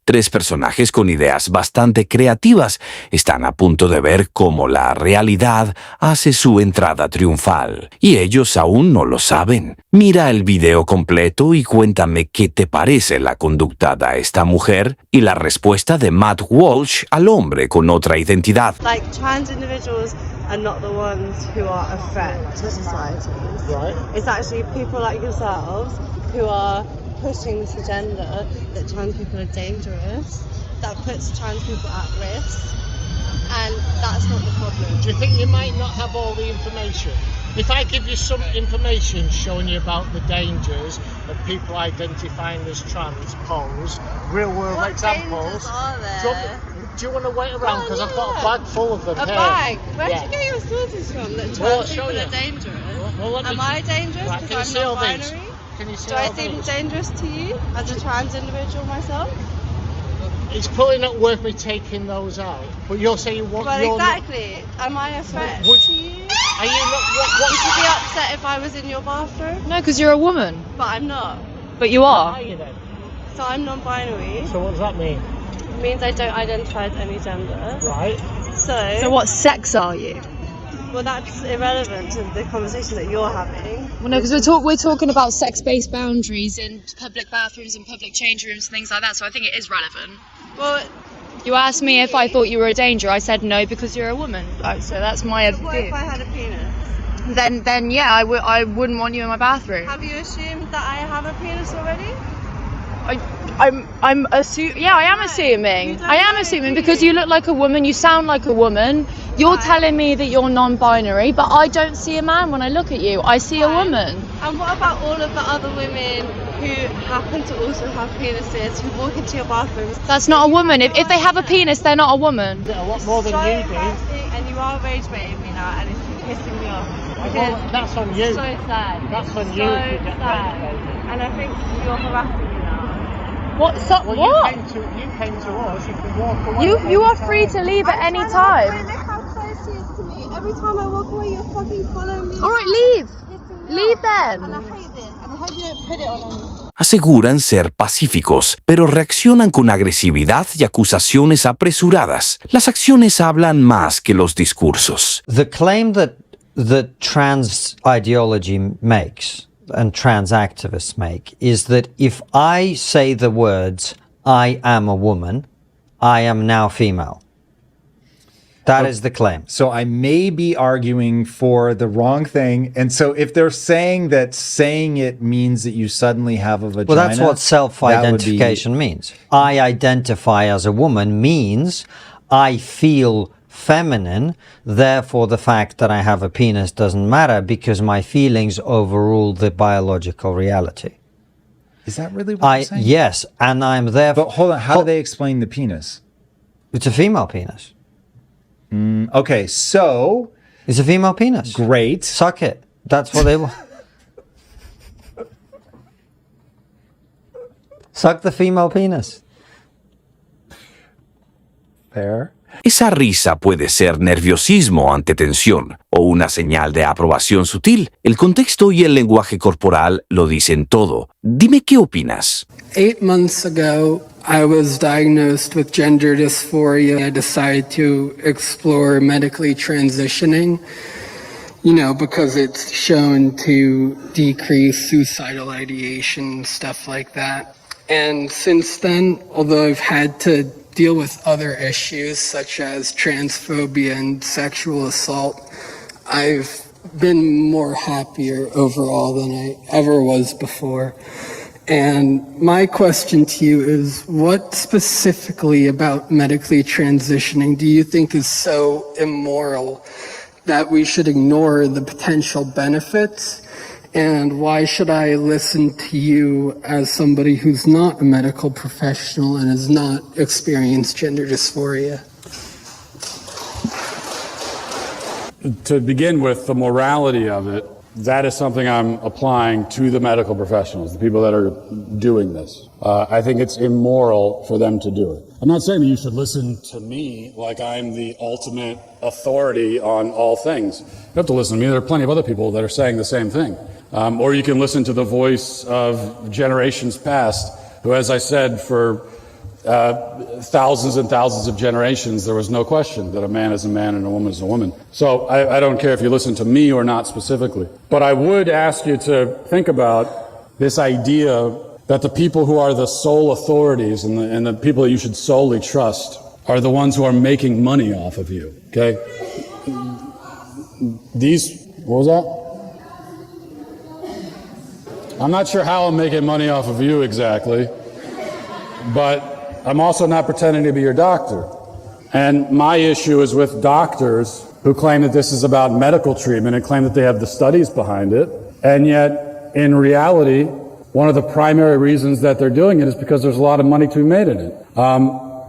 Tres personajes con ideas bastante creativas están a punto de ver cómo la realidad hace su entrada triunfal, y ellos aún no lo saben. Mira el video completo y cuéntame qué te parece la conducta de esta mujer y la respuesta de Matt Walsh al hombre con otra identidad. Like, trans individuals are not the ones who are a threat to society. Right. It's actually people like yourselves who are pushing this agenda that trans people are dangerous, that puts trans people at risk, and that's not the problem. Do you think you might not have all the information? If I give you some information showing you about the dangers of people identifying as trans pose, real world What examples. dangers are there? Do you want to wait around? Because I've got a yeah. bag full of them A here. bag? Where'd Yeah. you get your sources from that Well, I'll trans show people you. are dangerous? Well, let me- Am I dangerous Right, can you because see I'm all these? non-binary? Can you see Do I all seem these? dangerous to you as a trans individual myself? It's probably not worth me taking those out. But you're saying what Well, you're exactly. Am I a threat Would- to you? Are you not? Would you be upset if I was in your bathroom? No, because you're a woman. But I'm not. But you Are are. you then? So I'm non-binary. So what does that mean? It means I don't identify as any gender. Right. So what sex are you? Well, that's irrelevant to the conversation that you're having. Well, no, because we're talking about sex-based boundaries in public bathrooms and public change rooms and things like that. So I think it is relevant. Well, You asked me if I thought you were a danger. I said no because you're a woman. Like, so that's my what if view. I had a penis? Then yeah, I wouldn't want you in my bathroom. Have you assumed that I have a penis already? I'm assuming. Yeah, I am assuming. You don't I am know, assuming do because you? you look like a woman. You sound like a woman. You're Right. telling me that you're non-binary, but I don't see a man when I look at you. I see a Right. woman. And what about all of the other women who happen to also have penises who walk into your bathrooms? That's not a woman. If they have a penis, they're not a woman. A lot more than so you do. embarrassing, and you are rage baiting me now, and it's pissing me off. Because Well, that's on you. so sad. That's on so you if you get sad. rage-baited. And I think you're harassing me now. What? So, Well, what? you came to us. You can walk away. You are free anytime. to leave at any I'm trying to walk away. time. Look how close he is to me. Every time I walk away, you're fucking following me. All right, leave. Pissing me Leave off. then. And I hate this. And I hope you don't put it on. Aseguran ser pacíficos, pero reaccionan con agresividad y acusaciones apresuradas. Las acciones hablan más que los discursos. The claim that trans ideology makes and trans activists make is that if I say the words, I am a woman, I am now female. That is the claim. So I may be arguing for the wrong thing. And so if they're saying that saying it means that you suddenly have a vagina. Well, that's what self-identification means. I identify as a woman means I feel feminine, therefore the fact that I have a penis doesn't matter because my feelings overrule the biological reality. Is that really what they're saying? Yes, and I'm therefore... But hold on, how do they explain the penis? It's a female penis. Okay, so... It's a female penis. Great. Suck it. That's what they want. Suck the female penis. Fair. Esa risa puede ser nerviosismo ante tensión o una señal de aprobación sutil. El contexto y el lenguaje corporal lo dicen todo. Dime qué opinas. 8 months ago, I was diagnosed with gender dysphoria. I decided to explore medically transitioning, because it's shown to decrease suicidal ideation, stuff like that. And since then, although I've had to deal with other issues such as transphobia and sexual assault, I've been more happier overall than I ever was before. And my question to you is, what specifically about medically transitioning do you think is so immoral that we should ignore the potential benefits? And why should I listen to you as somebody who's not a medical professional and has not experienced gender dysphoria? To begin with, the morality of it, that is something I'm applying to the medical professionals, the people that are doing this. I think it's immoral for them to do it. I'm not saying that you should listen to me like I'm the ultimate authority on all things. You have to listen to me. There are plenty of other people that are saying the same thing. Or you can listen to the voice of generations past, who, as I said, for thousands and thousands of generations, there was no question that a man is a man and a woman is a woman. So I don't care if you listen to me or not specifically. But I would ask you to think about this idea that the people who are the sole authorities and the people that you should solely trust are the ones who are making money off of you, okay? What was that? I'm not sure how I'm making money off of you exactly, but I'm also not pretending to be your doctor. And my issue is with doctors who claim that this is about medical treatment and claim that they have the studies behind it. And yet, in reality, one of the primary reasons that they're doing it is because there's a lot of money to be made in it.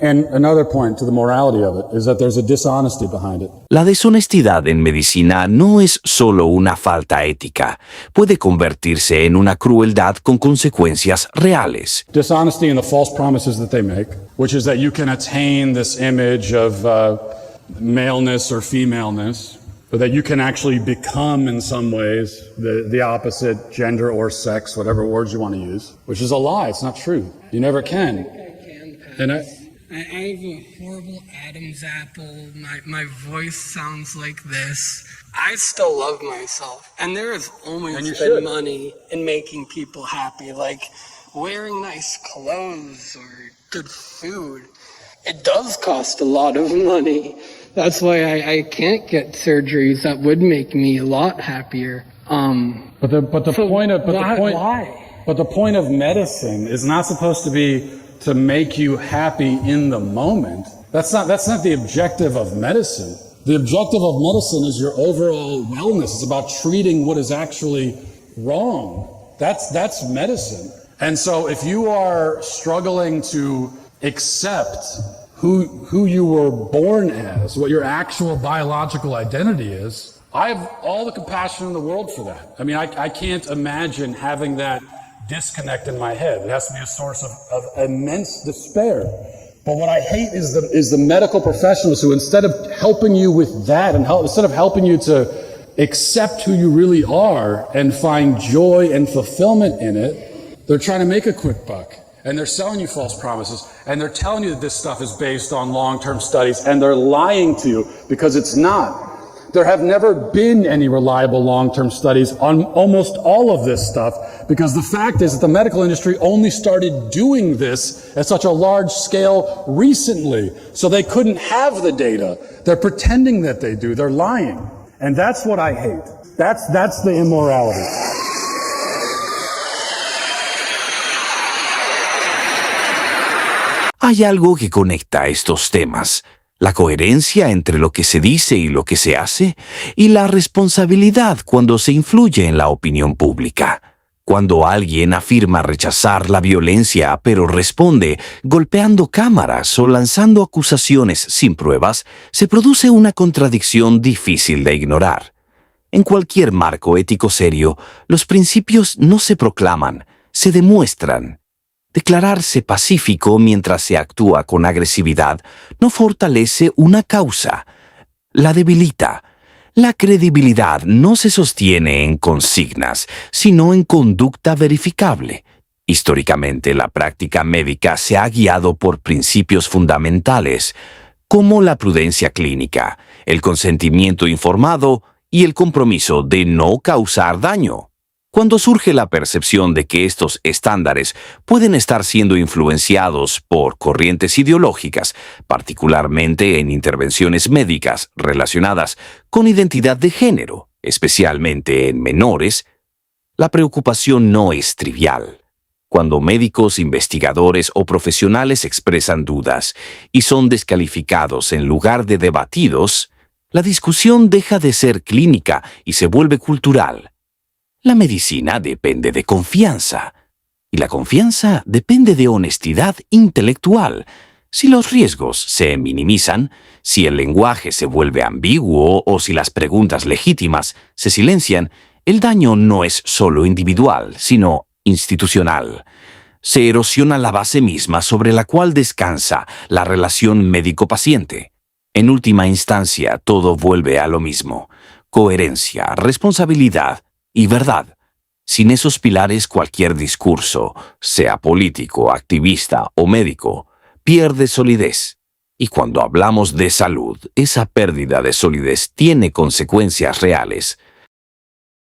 And another point to the morality of it is that there's a dishonesty behind it. La deshonestidad en medicina no es solo una falta ética, puede convertirse en una crueldad con consecuencias reales. Dishonesty and the false promises that they make, which is that you can attain this image of maleness or femaleness, but that you can actually become in some ways the opposite gender or sex, whatever words you want to use, which is a lie. It's not true. You never can. And I have a horrible Adam's apple. My voice sounds like this. I still love myself. And there has always been money in making people happy, like wearing nice clothes or good food. It does cost a lot of money. That's why I can't get surgeries that would make me a lot happier. But the point of medicine is not supposed to be to make you happy in the moment. That's not the objective of medicine. The objective of medicine is your overall wellness. It's about treating what is actually wrong. That's medicine. And so if you are struggling to accept who you were born as, what your actual biological identity is, I have all the compassion in the world for that. I mean, I can't imagine having that disconnect in my head. It has to be a source of immense despair. But what I hate is the medical professionals who, instead of helping you with that and instead of helping you to accept who you really are and find joy and fulfillment in it, they're trying to make a quick buck. And they're selling you false promises, and they're telling you that this stuff is based on long-term studies, and they're lying to you because it's not. There have never been any reliable long-term studies on almost all of this stuff, because the fact is that the medical industry only started doing this at such a large scale recently, so they couldn't have the data. They're pretending that they do. They're lying. And that's what I hate. That's the immorality. Hay algo que conecta estos temas: la coherencia entre lo que se dice y lo que se hace, y la responsabilidad cuando se influye en la opinión pública. Cuando alguien afirma rechazar la violencia, pero responde golpeando cámaras o lanzando acusaciones sin pruebas, se produce una contradicción difícil de ignorar. En cualquier marco ético serio, los principios no se proclaman, se demuestran. Declararse pacífico mientras se actúa con agresividad no fortalece una causa, la debilita. La credibilidad no se sostiene en consignas, sino en conducta verificable. Históricamente, la práctica médica se ha guiado por principios fundamentales, como la prudencia clínica, el consentimiento informado y el compromiso de no causar daño. Cuando surge la percepción de que estos estándares pueden estar siendo influenciados por corrientes ideológicas, particularmente en intervenciones médicas relacionadas con identidad de género, especialmente en menores, la preocupación no es trivial. Cuando médicos, investigadores o profesionales expresan dudas y son descalificados en lugar de debatidos, la discusión deja de ser clínica y se vuelve cultural. La medicina depende de confianza, y la confianza depende de honestidad intelectual. Si los riesgos se minimizan, si el lenguaje se vuelve ambiguo o si las preguntas legítimas se silencian, el daño no es solo individual, sino institucional. Se erosiona la base misma sobre la cual descansa la relación médico-paciente. En última instancia, todo vuelve a lo mismo: coherencia, responsabilidad y verdad. Sin esos pilares, cualquier discurso, sea político, activista o médico, pierde solidez. Y cuando hablamos de salud, esa pérdida de solidez tiene consecuencias reales.